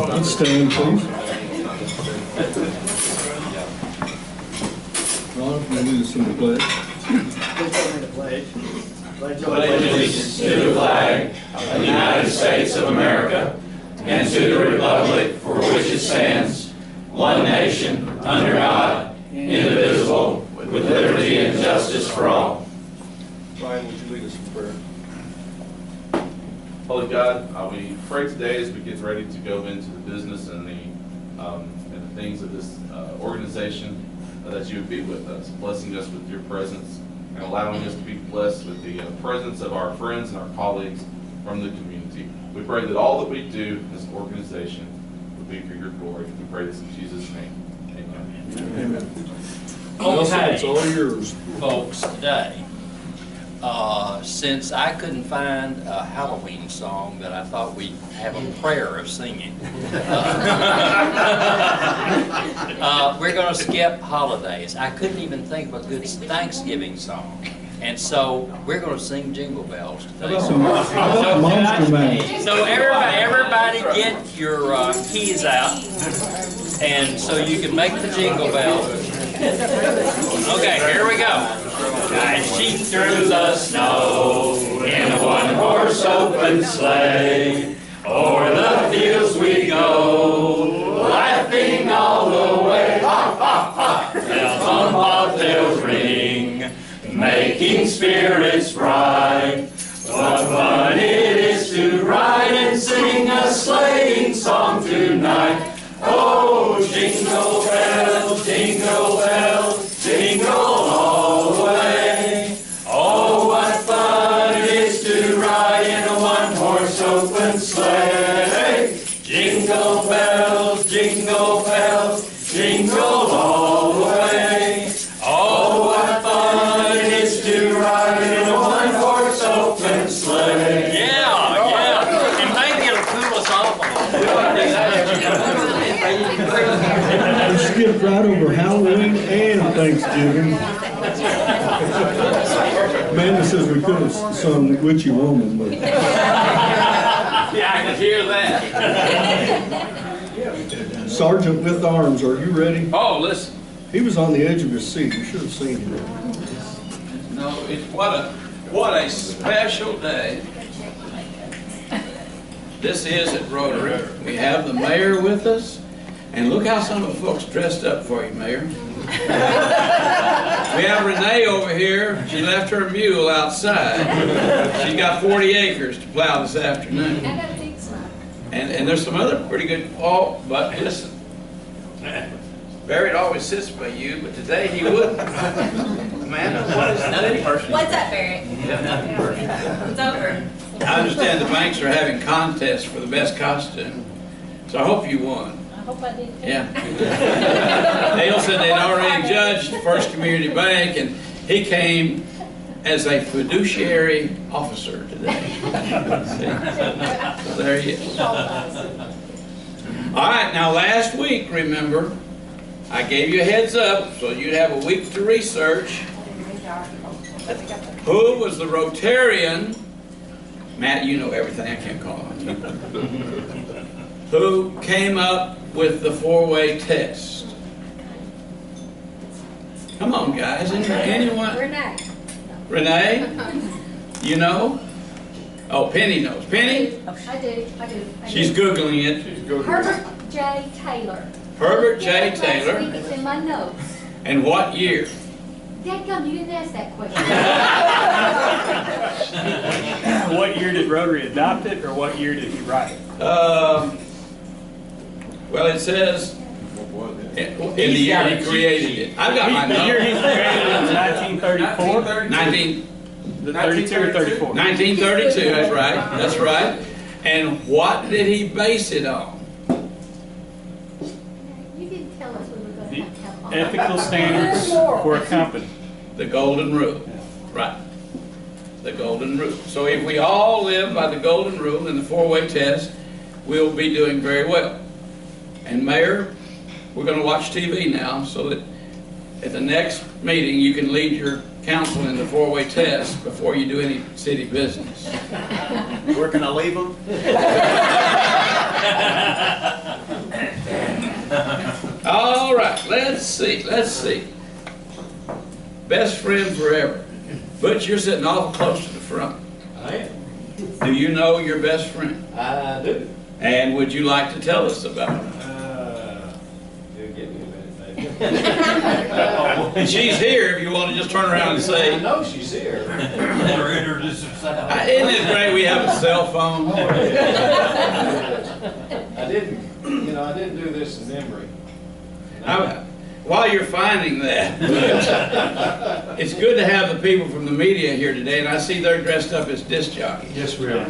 Let's stand, please. Ron, if you lead us in the pledge. Pledge allegiance to the flag of the United States of America and to the republic for which it stands, one nation, under God, indivisible, with liberty and justice for all. Brian, would you lead us in prayer? Holy God, we pray today as we get ready to go into the business and the things of this organization, that you would be with us, blessing us with your presence and allowing us to be blessed with the presence of our friends and our colleagues from the community. We pray that all that we do as an organization would be for your glory. We pray this in Jesus' name. Amen. Amen. Okay, it's all yours. folks, today, since I couldn't find a Halloween song that I thought we'd have a prayer of singing, we're going to skip holidays. I couldn't even think of a good Thanksgiving song. And so we're going to sing Jingle Bells today. So everybody get your keys out, and so you can make the Jingle Bells. Okay, here we go. Dashing through the snow in a one-horse open sleigh, o'er the fields we go, laughing all the way. Ha, ha, ha! Bells on bobtails ring, making spirits bright. What fun it is to ride and sing a sleighing song tonight. Oh, jingle bells, jingle all the way. Oh, what fun it is to ride in a one-horse open sleigh. Jingle bells, jingle all the way. Oh, what fun it is to ride in a one-horse open sleigh. Yeah, and maybe it'll cool us off a We skipped right over Halloween and Thanksgiving. Amanda says we could have sung Witchy Woman, but Yeah, I can hear that. Sergeant with Arms, are you ready? Oh, listen. He was on the edge of his seat. You should have seen him. No, what a special day. This is at Rotary. We have the mayor with us, and look how some of the folks dressed up for you, Mayor. We have Renee over here. She left her mule outside. She's got 40 acres to plow this afternoon. I got a big smile. And there's some other pretty good, but listen. Barrett always sits by you, but today he wouldn't. Amanda, what is that? What's up, Barrett? It's over. I understand the banks are having contests for the best costume, so I hope you won. I hope I did. Yeah. Dale said they'd already judged the First Community Bank, and he came as a fiduciary officer today. So there he is. All right, now last week, remember, I gave you a heads up so you'd have a week to research. Who was the Rotarian? Matt, you know everything, I can't call on you. Who came up with the four-way test? Come on, guys. Anyone? Renee. Renee? You know? Oh, Penny knows. Penny? I do. She's Googling it. Herbert J. Taylor. Herbert J. Taylor. Last week, it's in my notes. And what year? Dadgum, you didn't ask that question. What year did Rotary adopt it, or what year did he write it? Well, it says in the year he created it. I've got my The year he notes. created it was 1934? 32 or 34? 1932, that's right. That's right. And what did he base it on? You didn't tell us we were going to have to have Ethical standards for a company. The golden rule. Right. The golden rule. So if we all live by the golden rule in the four-way test, we'll be doing very well. And Mayor, we're going to watch TV now so that at the next meeting, you can lead your council in the four-way test before you do any city business. Where can I leave them? All right, let's see. Best friend forever. Butch, you're sitting awful close to the front. I am. Do you know your best friend? I do. And would you like to tell us about her? You'll get me a minute, And she's here if you want to just turn around and I say, know she's here. isn't it great we have a cell phone? I didn't do this in memory. While you're finding that, it's good to have the people from the media here today, and I see they're dressed up as disc jockeys. Yes, we are.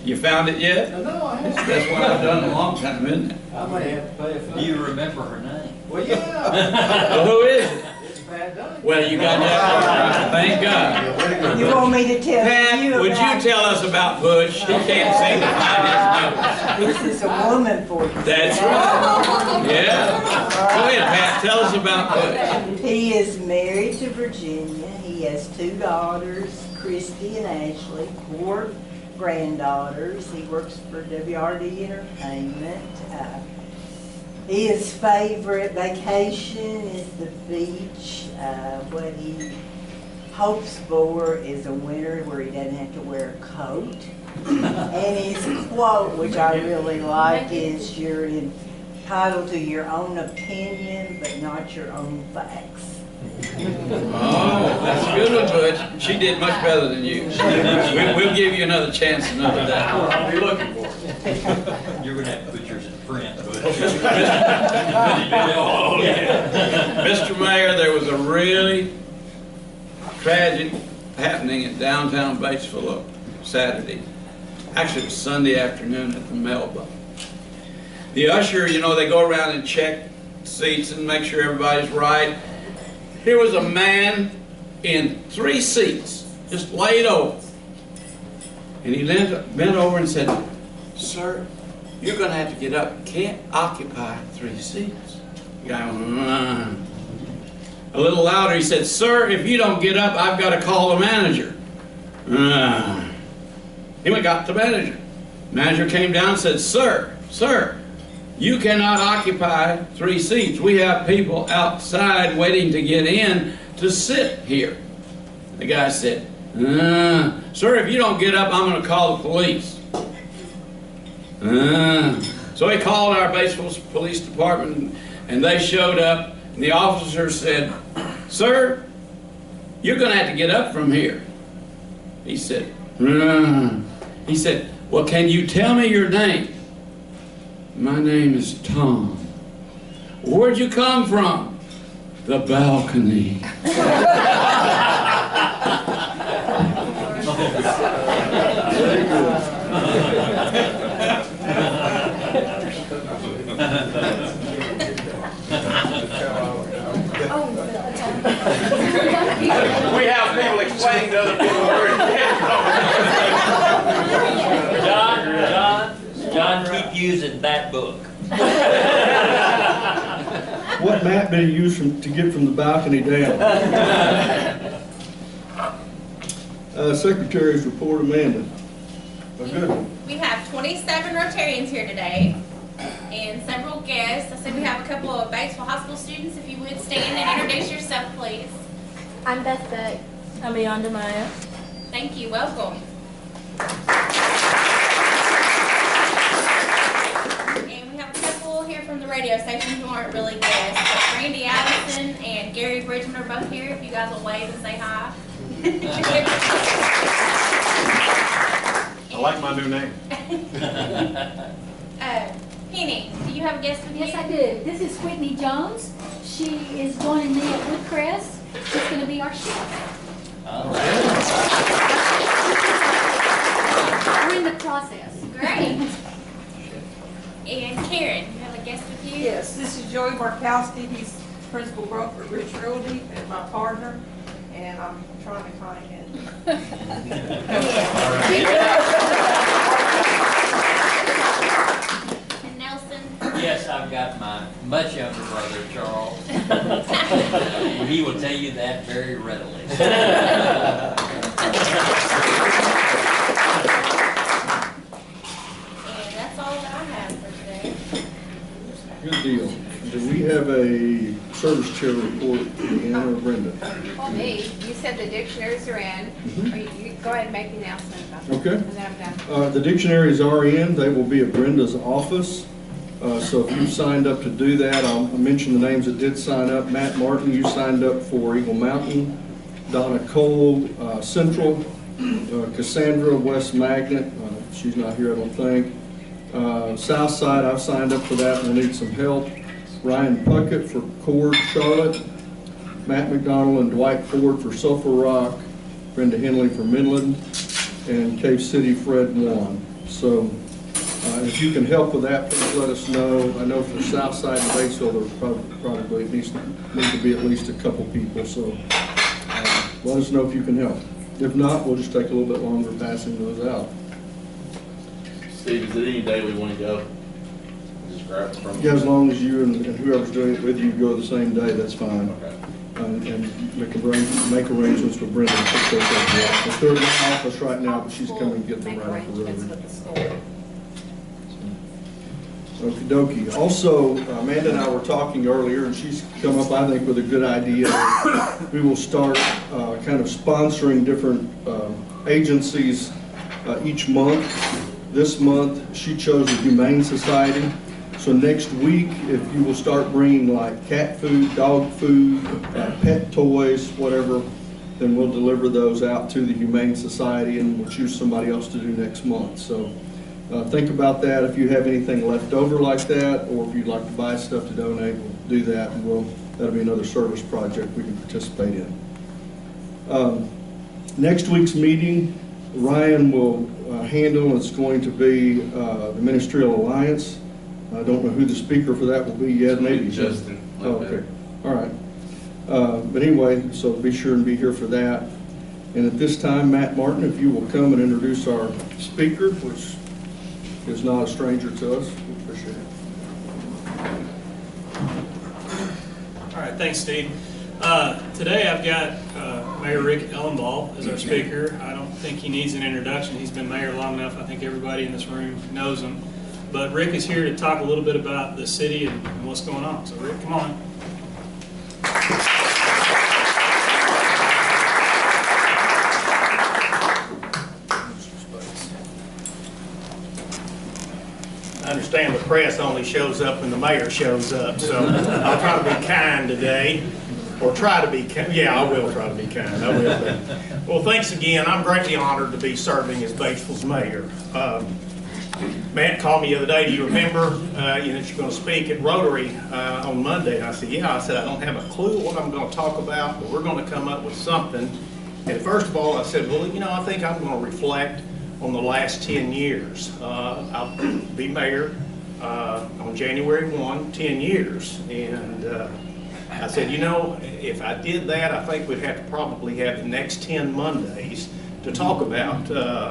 You found it yet? No, I haven't. That's what I've done in a long time, isn't it? I may have to pay a fine. You remember her name? Well, yeah. Well, who is it? It's bad done. Well, you got that. Thank God. You want me to tell Pat, you would you about tell us about Butch? He can't seem to find his notes. This is a woman for you. That's right. Yeah. Go ahead, Pat. Tell us about Butch. He is married to Virginia. He has 2 daughters, Christy and Ashley, 4 granddaughters. He works for WRD Entertainment. His favorite vacation is the beach. What he hopes for is a winter where he doesn't have to wear a coat. And his quote, which I really like, is you're entitled to your own opinion, but not your own facts. Oh, that's a good one, Butch. She did much better than you. We'll give you another chance another day. I'll be looking for it. You're going to have to put yours in print. Oh, yeah. Mr. Mayor, there was a really tragic happening in downtown Batesville Saturday. Actually, it was Sunday afternoon at the Melba. The usher, they go around and check seats and make sure everybody's right. Here was a man in 3 seats, just laid over. And he bent over and said, "Sir, you're going to have to get up. You can't occupy 3 seats." The guy went, A little louder, he said, "Sir, if you don't get up, I've got to call the manager." He went got the manager. Manager came down and said, Sir, you cannot occupy 3 seats. We have people outside waiting to get in to sit here." The guy said, "Sir, if you don't get up, I'm going to call the police." So he called our Batesville Police Department, and they showed up, and the officer said, "Sir, you're going to have to get up from here." He said, "Well, can you tell me your name?" "My name is Tom." "Where'd you come from?" "The balcony." We have people explaining to other people where it came from. John, keep using that book. What map did he use to get from the balcony down? Secretary's report, Amanda. A good one. We have 27 Rotarians here today and several guests. I said we have a couple of Batesville High School students. If you would stand and introduce yourself, please. I'm Beth Beck. I'm Beyond Maya. Thank you. Welcome. And we have a couple here from the radio station who aren't really guests. But Randy Allison and Gary Bridgman are both here. If you guys will wave and say hi. I like my new name. Penny, do you have a guest with you? Yes, I do. This is Whitney Jones. She is joining me at Woodcrest. She's going to be our chef. All right. We're in the process. Great. And Karen, you have a guest with you? Yes, this is Joey Markowski. He's principal broker at Rich Realty and my partner, and I'm trying to find him. And Nelson. Yes, I've got my much younger brother, Charles. He will tell you that very readily. And that's all that I have for today. Good deal. Do we have a service chair report, Leanne or Brenda? Well, me, you said the dictionaries are in. Or you go ahead and make the announcement about that. Okay. And then I'm done. The dictionaries are in. They will be at Brenda's office. So if you signed up to do that, I'll mention the names that did sign up. Matt Martin, you signed up for Eagle Mountain. Donna Cole, Central. Cassandra, West Magnet. She's not here, I don't think. South Side, I've signed up for that and I need some help. Ryan Puckett for Cord, Charlotte. Matt McDonald and Dwight Ford for Sulphur Rock. Brenda Henley for Midland. And Cave City, Fred Wan. So if you can help with that, please let us know. I know for South Side and Batesville, there probably need to be at least a couple people. So let us know if you can help. If not, we'll just take a little bit longer passing those out. Steve, is it any day we want to go? Just grab it from Yeah, as long as you and whoever's doing it with you go the same day, that's fine. Okay. And make arrangements with Brenda to pick those up. If they're in the office right now, but she's coming to get them Make right off the arrangements road. with the school. Okie dokie. Also, Amanda and I were talking earlier, and she's come up, I think, with a good idea. We will start kind of sponsoring different agencies each month. This month, she chose the Humane Society. So next week, if you will start bringing like cat food, dog food, pet toys, whatever, then we'll deliver those out to the Humane Society and we'll choose somebody else to do next month. So think about that. If you have anything left over like that, or if you'd like to buy stuff to donate, we'll do that, and that'll be another service project we can participate in. Next week's meeting, Ryan will handle. It's going to be the Ministerial Alliance. I don't know who the speaker for that will be yet. Maybe Justin. Oh, okay. All right. But anyway, so be sure and be here for that. And at this time, Matt Martin, if you will come and introduce our speaker, which is not a stranger to us. We appreciate it. All right, thanks, Steve. Today I've got Mayor Rick Elumbaugh as our speaker. I don't think he needs an introduction. He's been mayor long enough. I think everybody in this room knows him. But Rick is here to talk a little bit about the city and what's going on. So Rick, come on. I understand the press only shows up when the mayor shows up, so I'll try to be kind today, or try to be kind. Yeah, I will try to be kind. I will be. Well, thanks again. I'm greatly honored to be serving as Batesville's mayor. Matt called me the other day. Do you remember that you're going to speak at Rotary on Monday? And I said, yeah. I said, I don't have a clue what I'm going to talk about, but we're going to come up with something. And first of all, I said, well, I think I'm going to reflect on the last 10 years. I'll be mayor on January 1, 10 years. And I said, if I did that, I think we'd have to probably have the next 10 Mondays to talk about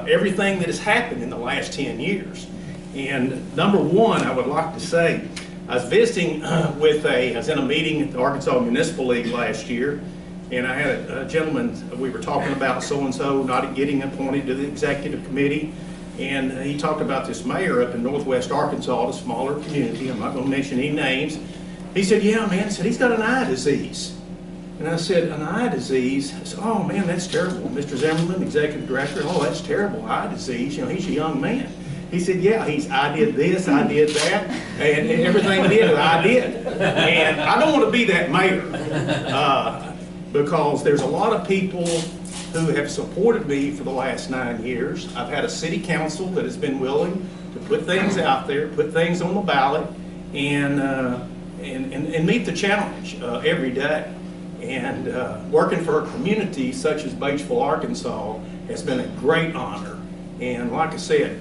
everything that has happened in the last 10 years. And number one, I would like to say, I was visiting I was in a meeting at the Arkansas Municipal League last year, and I had a gentleman, we were talking about so-and-so not getting appointed to the executive committee, and he talked about this mayor up in northwest Arkansas, a smaller community. I'm not going to mention any names. He said, yeah, man, he said, he's got an eye disease. And I said, an eye disease? I said, oh man, that's terrible. Mr. Zimmerman, executive director, oh, that's terrible, eye disease. He's a young man. He said, yeah, I did this, I did that, and everything he did, I did. And I don't want to be that mayor because there's a lot of people who have supported me for the last 9 years. I've had a city council that has been willing to put things out there, put things on the ballot, and meet the challenge every day. And working for a community such as Batesville, Arkansas has been a great honor. And like I said,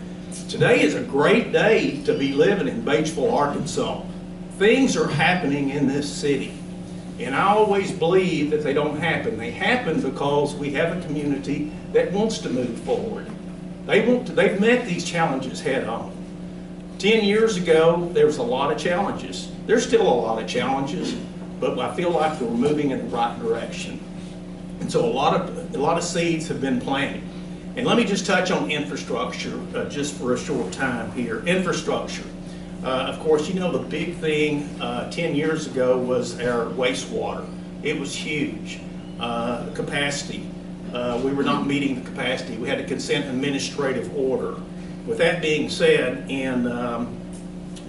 today is a great day to be living in Batesville, Arkansas. Things are happening in this city. And I always believe that they don't happen. They happen because we have a community that wants to move forward. They've met these challenges head on. 10 years ago, there was a lot of challenges. There's still a lot of challenges, but I feel like we're moving in the right direction. And so a lot of seeds have been planted. And let me just touch on infrastructure just for a short time here. Infrastructure. Of course, you know the big thing 10 years ago was our wastewater. It was huge. Capacity. We were not meeting the capacity. We had a consent administrative order. With that being said, in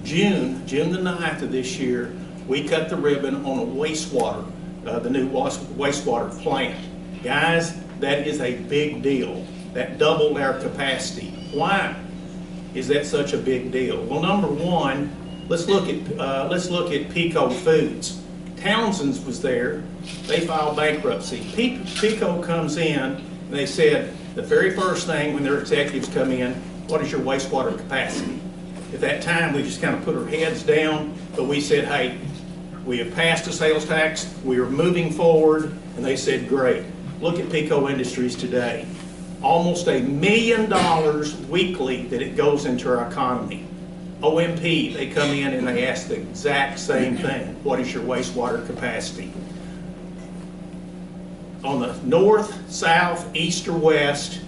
June the 9th of this year, we cut the ribbon on a wastewater, the new wastewater plant. Guys, that is a big deal. That doubled our capacity. Why is that such a big deal? Well, number one, let's look at Pico Foods. Townsend's was there. They filed bankruptcy. Pico comes in, and they said the very first thing when their executives come in, what is your wastewater capacity? At that time, we just kind of put our heads down, but we said, hey, we have passed the sales tax, we are moving forward, and they said, great. Look at Pico Industries today. Almost $1 million weekly that it goes into our economy. OMP, they come in and they ask the exact same thing. What is your wastewater capacity? On the north, south, east, or west,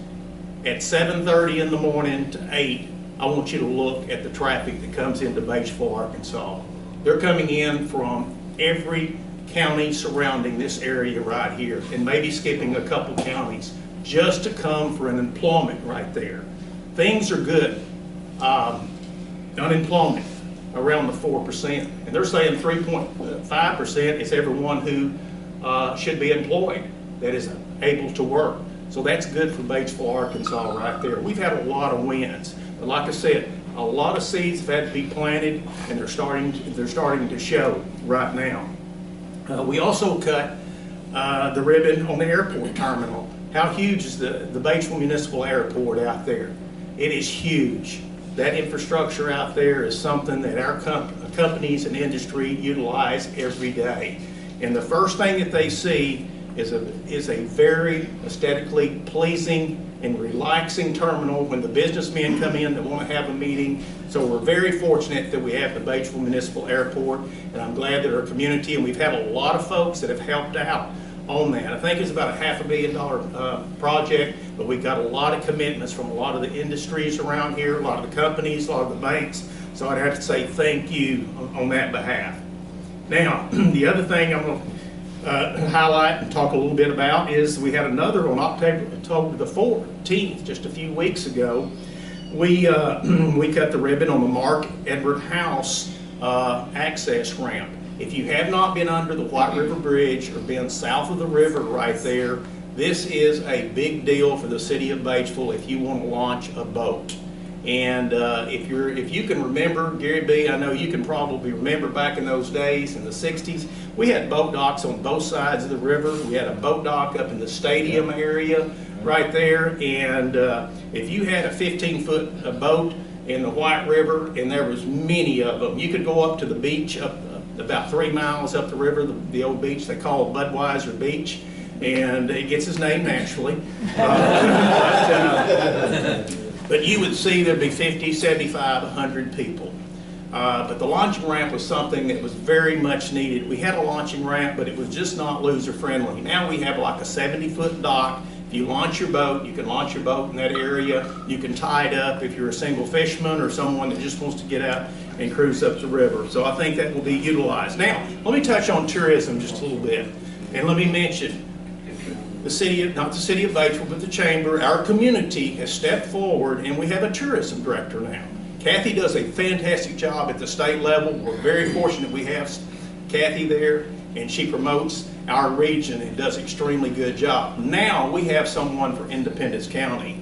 at 7:30 in the morning to 8, I want you to look at the traffic that comes into Batesville, Arkansas. They're coming in from every county surrounding this area right here, and maybe skipping a couple counties, just to come for an employment right there. Things are good. Unemployment around the 4%, and they're saying 3.5% is everyone who should be employed that is able to work. So that's good for Batesville, Arkansas right there. We've had a lot of wins, but like I said, a lot of seeds have had to be planted, and they're starting to show right now. We also cut the ribbon on the airport terminal. How huge is the Batesville Municipal Airport out there? It is huge. That infrastructure out there is something that our companies and industry utilize every day. And the first thing that they see is a very aesthetically pleasing and relaxing terminal when the businessmen come in that want to have a meeting. So we're very fortunate that we have the Batesville Municipal Airport, and I'm glad that our community, and we've had a lot of folks that have helped out on that. I think it's about a $500 million project, but we've got a lot of commitments from a lot of the industries around here, a lot of the companies, a lot of the banks. So I'd have to say thank you on that behalf. Now, the other thing I'm going to highlight and talk a little bit about is we had another on October the 14th, just a few weeks ago. We cut the ribbon on the Mark Edward House access ramp. If you have not been under the White River Bridge or been south of the river right there, this is a big deal for the city of Batesville if you want to launch a boat. And if you can remember, Gary B., I know you can probably remember back in those days in the 60s, we had boat docks on both sides of the river. We had a boat dock up in the stadium area right there. And if you had a 15-foot boat in the White River, and there was many of them, you could go up to the beach up about 3 miles up the river, the old beach they call Budweiser Beach, and it gets its name naturally. But you would see there'd be 50, 75, 100 people. But the launching ramp was something that was very much needed. We had a launching ramp, but it was just not loser friendly. Now we have like a 70-foot dock. If you launch your boat, you can launch your boat in that area. You can tie it up if you're a single fisherman or someone that just wants to get out and cruise up the river. So I think that will be utilized. Now, let me touch on tourism just a little bit. And let me mention, the city, not the city of Batesville, but the chamber, our community has stepped forward, and we have a tourism director now. Kathy does a fantastic job at the state level. We're very fortunate we have Kathy there, and she promotes our region and does an extremely good job. Now we have someone for Independence County.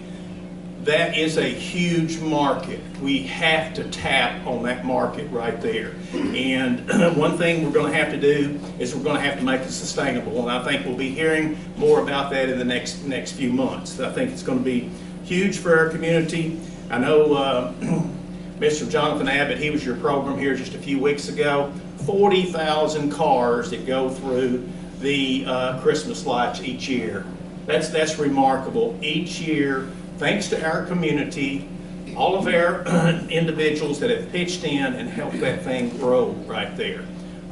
That is a huge market. We have to tap on that market right there. And one thing we're going to have to do is we're going to have to make it sustainable. And I think we'll be hearing more about that in the next few months. I think it's going to be huge for our community. I know Mr. Jonathan Abbott, he was your program here just a few weeks ago. 40,000 cars that go through the Christmas lights each year. That's remarkable. Each year, thanks to our community all of our individuals that have pitched in and helped that thing grow right there.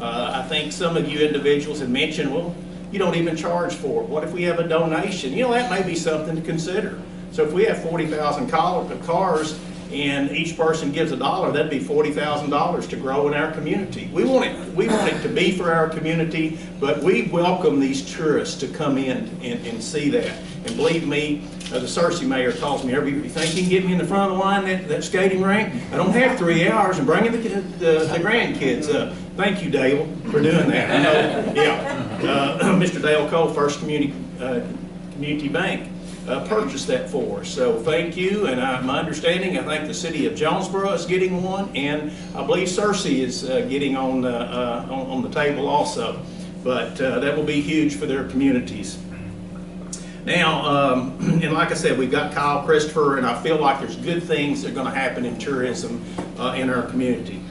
I think some of you individuals have mentioned, well, you don't even charge for it. What if we have a donation? You know, that may be something to consider. So if we have 40,000 cars and each person gives $1, that'd be $40,000 to grow in our community. We want it to be for our community, but we welcome these tourists to come in and see that. And believe me, the Searcy mayor calls me every week. You think you can get me in the front of the line at that skating rink? I don't have 3 hours and bringing the grandkids up. Thank you, Dale, for doing that. I know, yeah. Mr. Dale Cole, First Community Bank, purchased that for us. So thank you, and my understanding, I think the city of Jonesboro is getting one, and I believe Searcy is getting on the table also. But that will be huge for their communities. Now, and like I said, we've got Kyle Christopher, and I feel like there's good things that are going to happen in tourism in our community.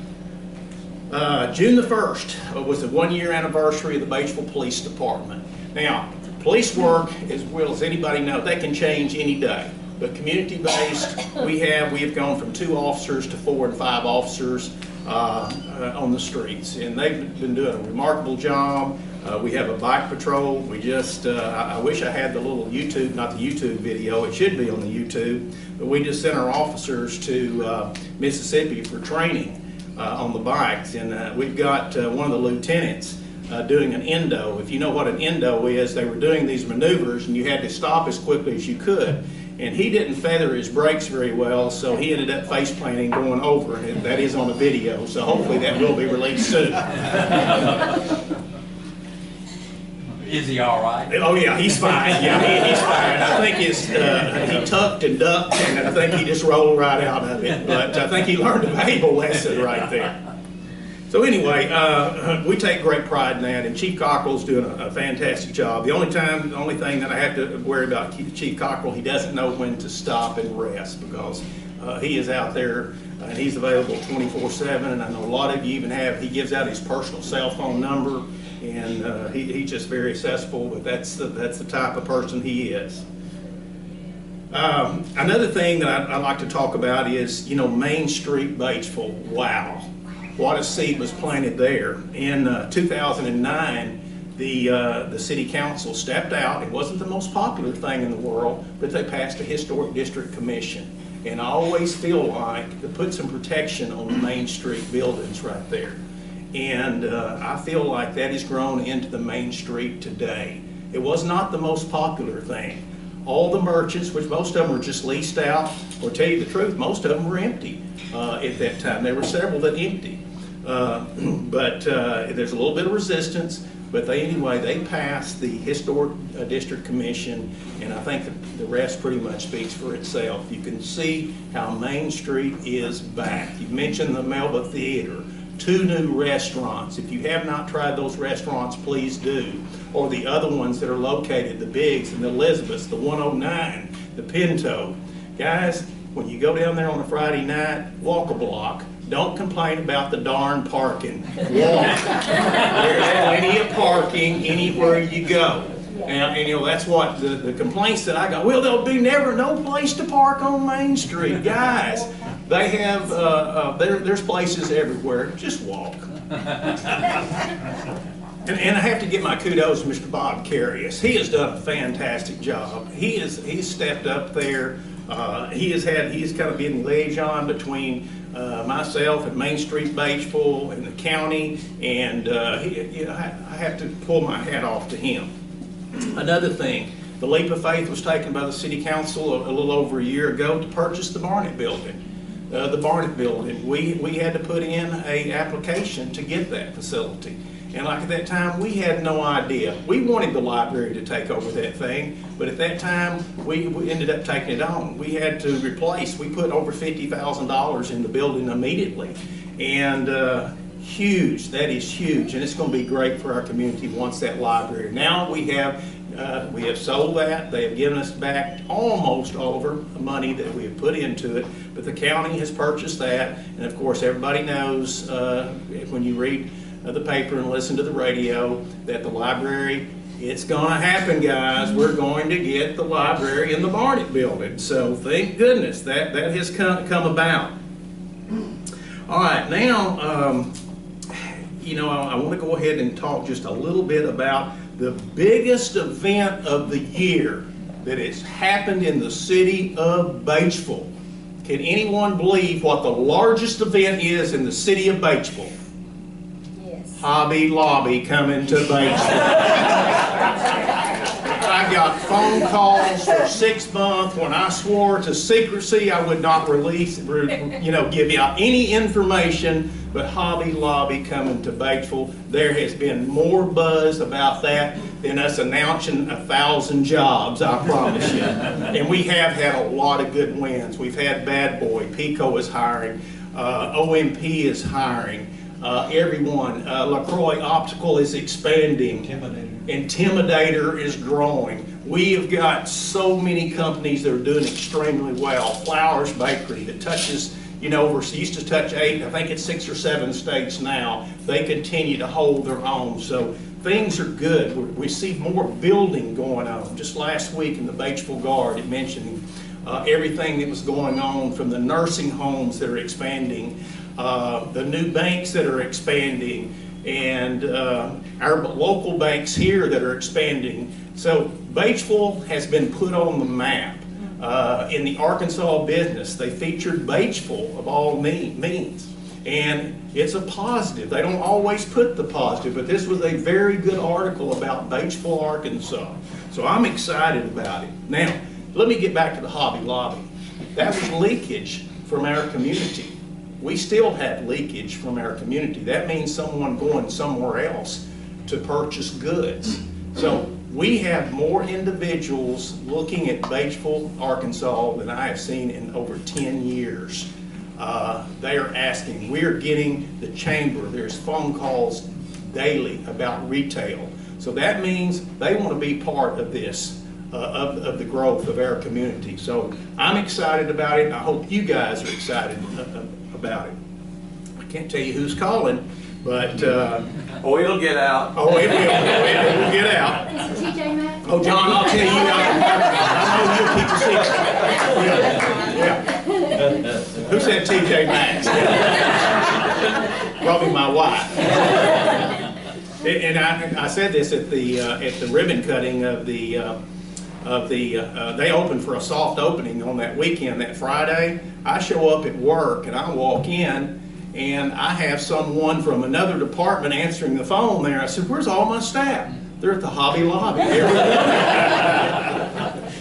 June the 1st was the 1-year anniversary of the Batesville Police Department. Now, police work, as well as anybody knows, they can change any day. But community-based, we have gone from 2 officers to 4 and 5 officers on the streets, and they've been doing a remarkable job. We have a bike patrol. We just, I wish I had the little YouTube, not the YouTube video, it should be on the YouTube, but we just sent our officers to Mississippi for training on the bikes, and we've got one of the lieutenants doing an endo. If you know what an endo is, they were doing these maneuvers and you had to stop as quickly as you could. And he didn't feather his brakes very well, so he ended up face planting going over, and that is on a video, so hopefully that will be released soon. Is he all right? Oh yeah, he's fine. Yeah, he's fine. I think he tucked and ducked, and I think he just rolled right out of it. But I think he learned a valuable lesson right there. So anyway, we take great pride in that, and Chief Cockrell's doing a fantastic job. The only thing that I have to worry about Chief Cockrell, he doesn't know when to stop and rest, because he is out there and he's available 24/7. And I know a lot of you even he gives out his personal cell phone number, and he's just very accessible. But that's the type of person he is. Another thing that I'd like to talk about is, Main Street, Batesville. Wow. What a seed was planted there. In 2009, the city council stepped out. It wasn't the most popular thing in the world, but they passed a historic district commission. And I always feel like to put some protection on the Main Street buildings right there. And I feel like that has grown into the Main Street today. It was not the most popular thing. All the merchants, which most of them were just leased out, or tell you the truth, most of them were empty at that time. There were several that empty. But there's a little bit of resistance, but anyway, they passed the Historic District Commission, and I think the rest pretty much speaks for itself. You can see how Main Street is back. You mentioned the Melba Theater, 2 new restaurants. If you have not tried those restaurants, please do. Or the other ones that are located, the Biggs and the Elizabeths, the 109, the Pinto. Guys, when you go down there on a Friday night, walk a block. Don't complain about the darn parking. Walk. There's plenty of parking anywhere you go. And that's what the complaints that I got. Well, there'll be never no place to park on Main Street. Guys, they have, there's places everywhere. Just walk. And I have to give my kudos to Mr. Bob Carius. He has done a fantastic job. He's stepped up there. He's kind of been the liaison between myself and Main Street Batesville and the county, and I have to pull my hat off to him. Another thing, the leap of faith was taken by the city council a little over a year ago to purchase the Barnett building. We had to put in an application to get that facility. And like at that time, we had no idea. We wanted the library to take over that thing, but at that time, we ended up taking it on. We had to replace, we put over $50,000 in the building immediately. And huge, that is huge, and it's going to be great for our community once that library. Now we have sold that. They have given us back almost all of our money that we have put into it, but the county has purchased that, and of course everybody knows when you read the paper and listen to the radio that the library It's going to happen, guys. We're going to get the library in the Barnett building. So thank goodness that has come about. All right, now, I want to go ahead and talk just a little bit about the biggest event of the year that has happened in the city of Batesville. Can anyone believe what the largest event is in the city of Batesville? Yes. Hobby Lobby coming to Batesville. I got phone calls for 6 months when I swore to secrecy I would not give out any information, but Hobby Lobby coming to Batesville. There has been more buzz about that than us announcing 1,000 jobs, I promise you. And we have had a lot of good wins. We've had Bad Boy, Pico is hiring, OMP is hiring. Everyone, LaCroix Optical is expanding. Intimidator is growing. We have got so many companies that are doing extremely well. Flowers Bakery that touches, used to touch 8, I think it's 6 or 7 states now. They continue to hold their own. So things are good. We see more building going on. Just last week in the Batesville Guard, it mentioned everything that was going on from the nursing homes that are expanding, the new banks that are expanding, and our local banks here that are expanding. So Batesville has been put on the map. In the Arkansas business, they featured Batesville of all means. And it's a positive. They don't always put the positive, but this was a very good article about Batesville, Arkansas. So I'm excited about it. Now, let me get back to the Hobby Lobby. That was leakage from our community. We still have leakage from our community. That means someone going somewhere else to purchase goods. So we have more individuals looking at Batesville, Arkansas than I have seen in over 10 years. They are asking. We're getting the chamber. There's phone calls daily about retail. So that means they want to be part of this, of the growth of our community. So I'm excited about it. I hope you guys are excited about it. I can't tell you who's calling, but Oh, it'll get out. oh, it will. It will get out. Is it TJ Maxx? Oh, John, I'll tell you. I know you'll keep a secret. Yeah. Who said TJ Maxx? Probably my wife. And I said this at the ribbon cutting of the they opened for a soft opening on that weekend, that Friday. I show up at work and I walk in and I have someone from another department answering the phone there. I said, "Where's all my staff?" "They're at the Hobby Lobby."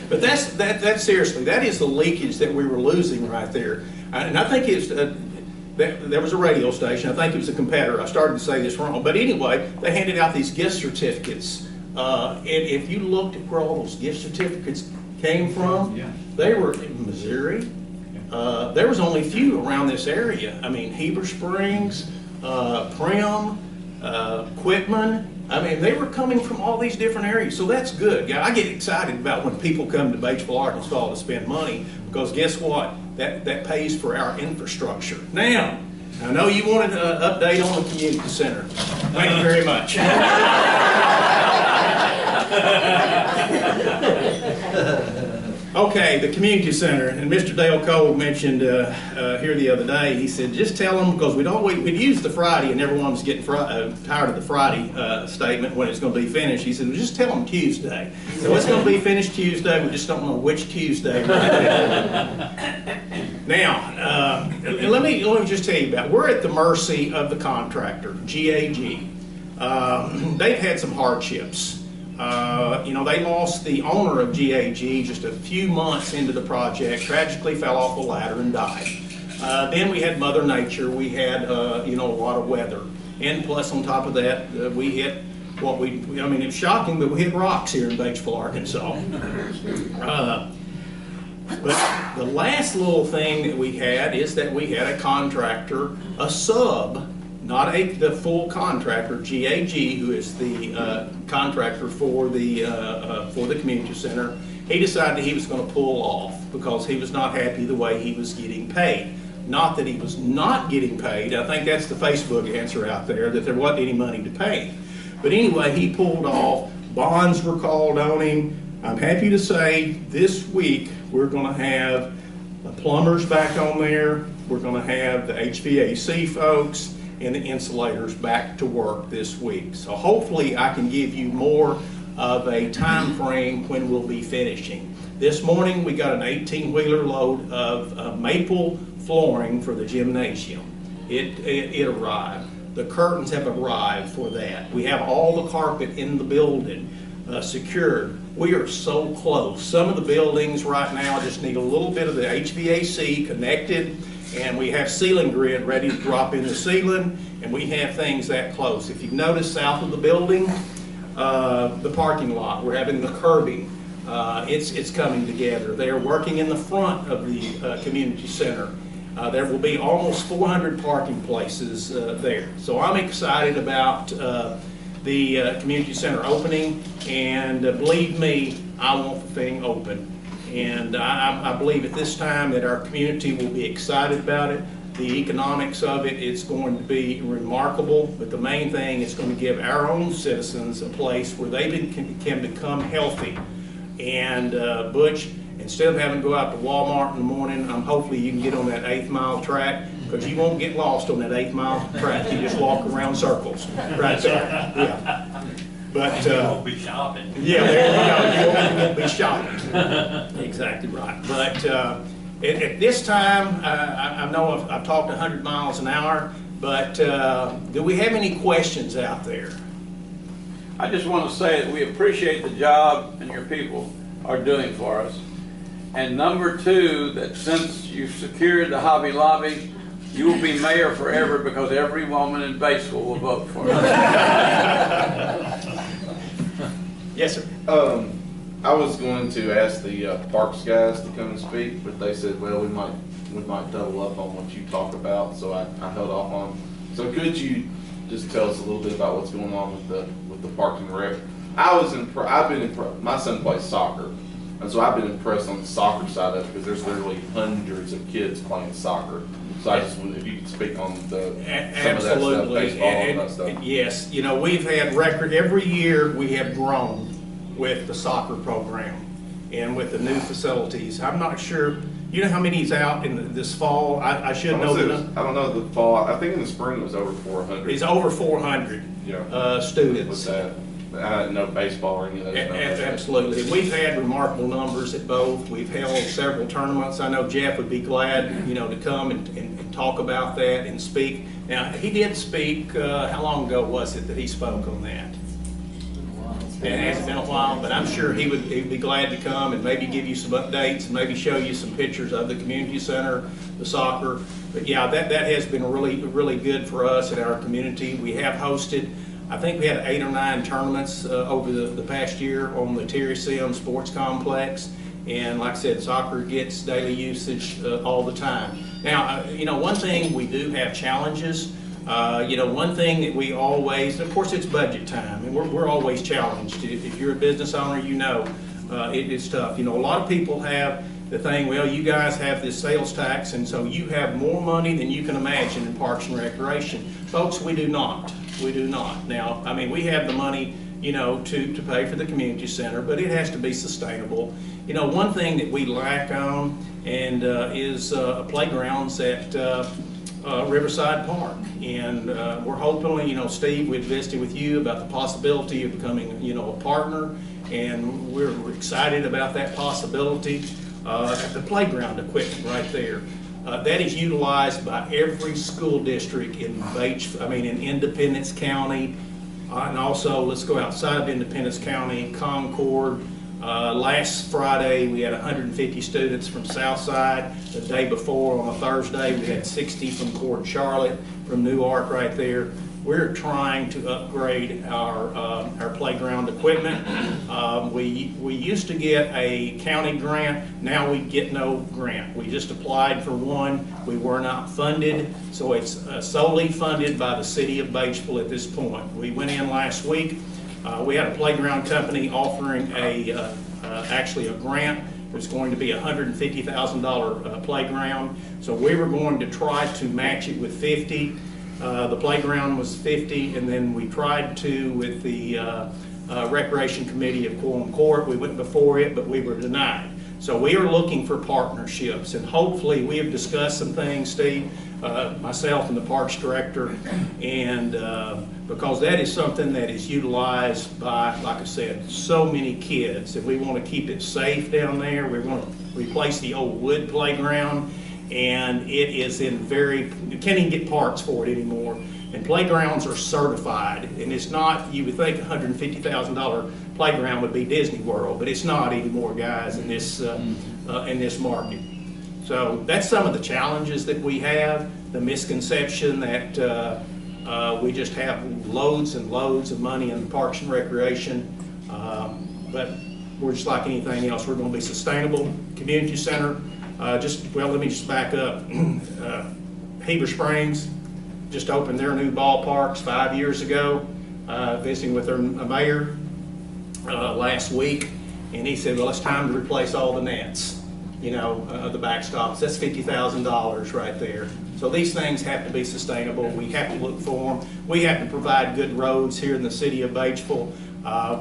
But that's seriously, that is the leakage that we were losing right there. And I think it's there was a radio station. I think it was a competitor. I started to say this wrong, but anyway, they handed out these gift certificates. And if you looked at where all those gift certificates came from, they were in Missouri. There was only a few around this area. I mean, Heber Springs, Primm, Quitman. I mean, they were coming from all these different areas, so that's good. I get excited about when people come to Batesville, Arkansas to spend money, because guess what? That pays for our infrastructure. Now, I know you wanted an update on the community center. Thank you very much. Okay, the community center, and Mr. Dale Cole mentioned here the other day, he said, just tell them, because we'd use the Friday and everyone was getting tired of the Friday statement when it's going to be finished. He said, well, just tell them Tuesday. So it's going to be finished Tuesday, we just don't know which Tuesday. Now, let me just tell you about it. We're at the mercy of the contractor, GAG. They've had some hardships. They lost the owner of GAG just a few months into the project, tragically fell off a ladder and died. Then we had Mother Nature, we had, a lot of weather. And plus on top of that, we hit it's shocking, but we hit rocks here in Batesville, Arkansas. But the last little thing that we had is that we had a contractor, a sub, not the full contractor, GAG, who is the contractor for the community center. He decided he was going to pull off because he was not happy the way he was getting paid. Not that he was not getting paid. I think that's the Facebook answer out there, that there wasn't any money to pay. But anyway, he pulled off. Bonds were called on him. I'm happy to say this week we're going to have the plumbers back on there. We're going to have the HVAC folks and the insulators back to work this week. So hopefully I can give you more of a time frame when we'll be finishing. This morning we got an 18-wheeler load of maple flooring for the gymnasium. It arrived. The curtains have arrived for that. We have all the carpet in the building secured. We are so close. Some of the buildings right now just need a little bit of the HVAC connected, and we have ceiling grid ready to drop in the ceiling, and we have things that close. If you've noticed south of the building, the parking lot, we're having the curbing. It's coming together. They're working in the front of the community center. There will be almost 400 parking places there. So I'm excited about the community center opening, and believe me, I want the thing open. And I believe at this time that our community will be excited about it. The economics of it's going to be remarkable, but the main thing, it's going to give our own citizens a place where they can become healthy. And Butch, instead of having to go out to Walmart in the morning, hopefully you can get on that 8th mile track, because you won't get lost on that 8th mile track. You just walk around circles right there. Yeah. But you won't be shopping. Yeah, there you go. You won't be shopping. Exactly right. But at this time, I know I've talked 100 miles an hour, but do we have any questions out there? I just want to say that we appreciate the job and your people are doing for us. And number two, that since you've secured the Hobby Lobby, you will be mayor forever, because every woman in Batesville will vote for us. Yes, sir. I was going to ask the parks guys to come and speak, but they said, well, we might double up on what you talk about, so I held off on. So could you just tell us a little bit about what's going on with the Parks and Rec? I've been impressed. My son plays soccer, and so I've been impressed on the soccer side of it, because there's literally hundreds of kids playing soccer. So I just wondered if you could speak on some of that stuff, baseball, and that stuff. Yes, you know, we've had record, every year we have grown with the soccer program and with the new facilities. I'm not sure, you know how many is out in this fall? I should know that. I don't know the fall. I think in the spring it was over 400. It's over 400 students. With that. I didn't know baseball or any of those numbers. Absolutely. We've had remarkable numbers at both. We've held several tournaments. I know Jeff would be glad, to come and talk about that and speak. Now, he did speak, how long ago was it that he spoke on that? It has been a while, but I'm sure he'd be glad to come and maybe give you some updates and maybe show you some pictures of the community center, the soccer. But yeah, that has been really good for us in our community. We have hosted, I think we had 8 or 9 tournaments over the past year on the Terry Sims Sports Complex. And like I said, soccer gets daily usage all the time. Now, one thing, we do have challenges. One thing that we always, of course it's budget time, and we're always challenged. If you're a business owner, it's tough. A lot of people have the thing, well, you guys have this sales tax, and so you have more money than you can imagine in Parks and Recreation. Folks, we do not. We do not. Now, we have the money, to pay for the community center, but it has to be sustainable. One thing that we lack on and is playgrounds at Riverside Park, and we're hoping, Steve, we'd visited with you about the possibility of becoming, a partner, and we're excited about that possibility. The playground equipment right there, that is utilized by every school district in in Independence County, and also let's go outside of Independence County, Concord. Last Friday, we had 150 students from Southside. The day before, on a Thursday, we had 60 from Cord Charlotte, from Newark right there. We're trying to upgrade our playground equipment. We used to get a county grant. Now we get no grant. We just applied for one. We were not funded, so it's solely funded by the city of Batesville at this point. We went in last week. We had a playground company offering actually a grant. It's going to be a $150,000 playground. So we were going to try to match it with 50. The playground was 50, and then we tried to with the Recreation Committee of Quorum Court. We went before it, but we were denied. So we are looking for partnerships, and hopefully we have discussed some things, Steve, myself and the Parks Director, and because that is something that is utilized by, like I said, so many kids, and we want to keep it safe down there. We're going to replace the old wood playground, and it is in you can't even get parts for it anymore. And playgrounds are certified, and it's not, you would think $150,000 playground would be Disney World, but it's not anymore, guys, in this market. So that's some of the challenges that we have, the misconception that we just have loads and loads of money in Parks and Recreation, but we're just like anything else. We're going to be sustainable. Community Center, let me just back up. Heber Springs just opened their new ballparks 5 years ago, visiting with their mayor last week, and he said, well, it's time to replace all the nets, the backstops. That's $50,000 right there. So these things have to be sustainable. We have to look for them. We have to provide good roads here in the city of Batesville.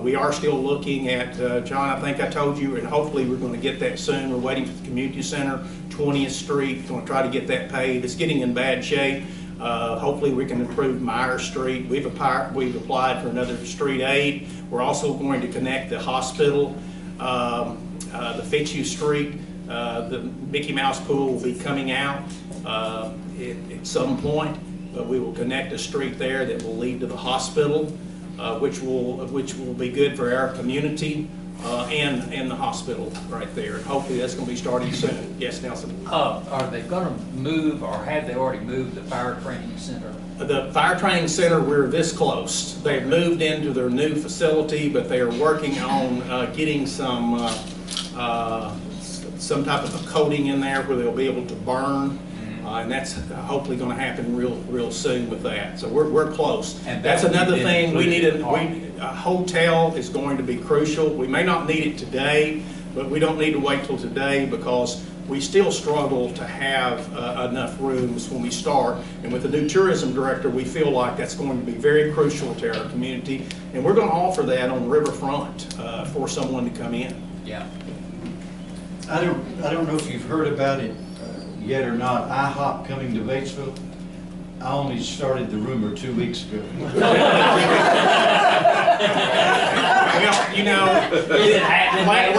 We are still looking at, John, I think I told you, and hopefully we're going to get that soon. We're waiting for the community center, 20th Street. We're going to try to get that paved. It's getting in bad shape. Hopefully we can improve Meyer Street. We've applied for another street aid. We're also going to connect the hospital, the Fitzhugh Street. The Mickey Mouse pool will be coming out at some point, but we will connect a street there that will lead to the hospital, which will be good for our community and the hospital right there. And hopefully that's going to be starting soon. Yes, Nelson? Are they going to move, or have they already moved the fire training center? The fire training center, we're this close. They've moved into their new facility, but they are working on getting some type of a coating in there where they'll be able to burn. And that's hopefully going to happen real soon with that. So we're close. And that's another thing. We need a hotel is going to be crucial. We may not need it today, but we don't need to wait till today because we still struggle to have enough rooms when we start. And with the new tourism director, we feel like that's going to be very crucial to our community. And we're going to offer that on the riverfront for someone to come in. Yeah. I don't know if you've heard about it yet or not. IHOP coming to Batesville. I only started the rumor 2 weeks ago. Well,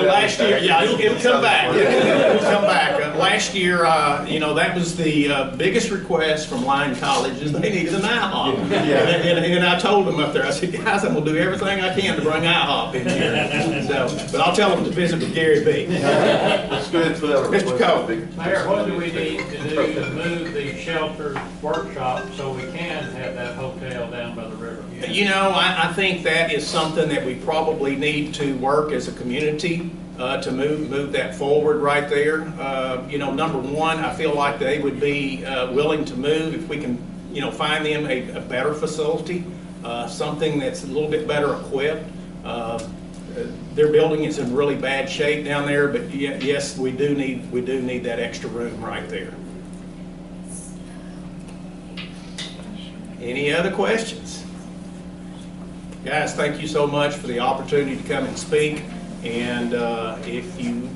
last year, yeah, it'll come back. It'll come back. Last year, that was the biggest request from Lyon College is they needed an IHOP. And I told them up there, I said, guys, I'm going to do everything I can to bring IHOP in here. But I'll tell them to visit with Gary B. Mr. Cole. Mayor, what do we need to do to move the shelter workshop so we can have that hotel down by the river? I think that is something that we probably need to work as a community to move that forward right there. Number one, I feel like they would be willing to move if we can, find them a better facility, something that's a little bit better equipped. Their building is in really bad shape down there, but yes, we do need that extra room right there. Any other questions? Guys, thank you so much for the opportunity to come and speak. And if you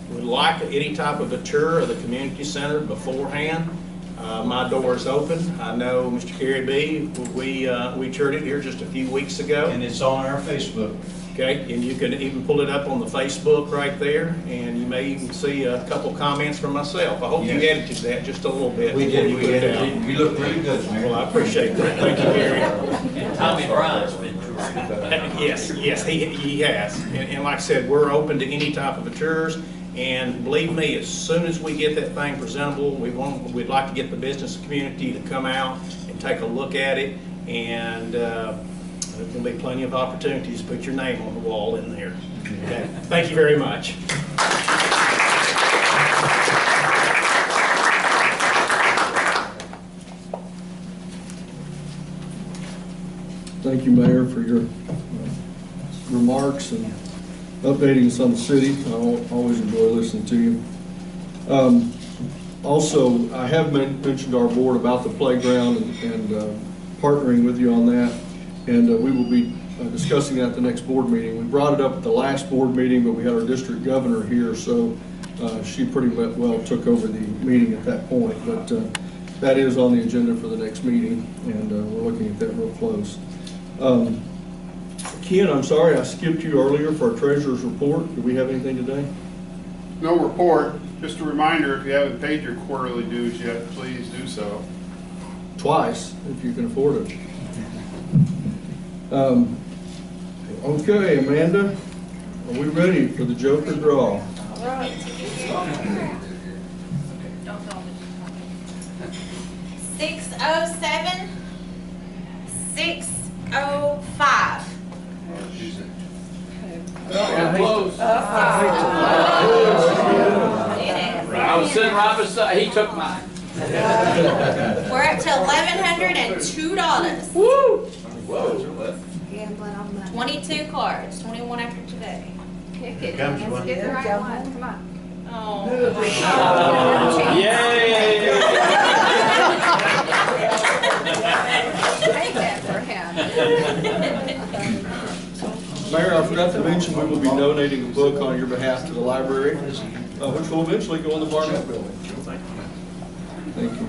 would like any type of a tour of the community center beforehand, my door is open. I know Mr. Gary B., we toured it here just a few weeks ago. And it's on our Facebook. Okay, and you can even pull it up on the Facebook right there, and you may even see a couple comments from myself. I hope you edited that just a little bit. We did. We look really good, Mayor. Well, I appreciate that. Thank you, Gary. And Tommy Bryan's been touring. Yes, he has. And like I said, we're open to any type of tours. And believe me, as soon as we get that thing presentable, we'd like to get the business community to come out and take a look at it. And there's going to be plenty of opportunities to put your name on the wall in there. Okay. Thank you very much. Thank you, Mayor, for your remarks and updating us on the city. I always enjoy listening to you. Also, I have mentioned to our board about the playground and partnering with you on that, and we will be discussing that at the next board meeting. We brought it up at the last board meeting, but we had our district governor here, so she pretty well took over the meeting at that point. But that is on the agenda for the next meeting, and we're looking at that real close. Ken, I'm sorry I skipped you earlier for our treasurer's report. Do we have anything today? No report. Just a reminder, if you haven't paid your quarterly dues yet, please do so. Twice, if you can afford it. Okay, Amanda, are we ready for the Joker draw? 607, 605. Close. I was sitting right beside, he took mine. We're up to $1,102. Woo! Whoa. Gambling on money. 22 cards, 21 after today. Pick it. Comes Let's one. get the right one. Come on. Oh. Yay! Take that for him. Mayor, I forgot to mention we will be donating a book on your behalf to the library, which will eventually go in the Barnett building. Thank you.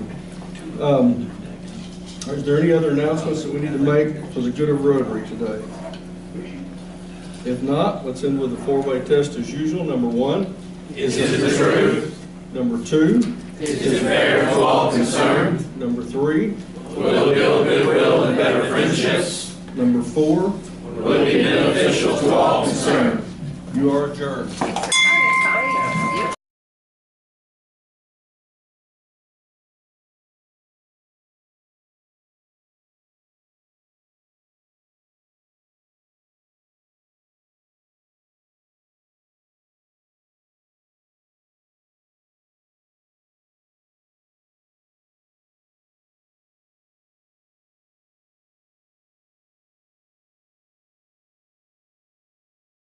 Is there any other announcements that we need to make for the good of Rotary today? If not, let's end with a four-way test as usual. Number one. Is it the truth? Number two. Is it fair to all concerned? Number three. Will it build goodwill and better friendships? Number four. Will it be beneficial to all concerned? You are adjourned.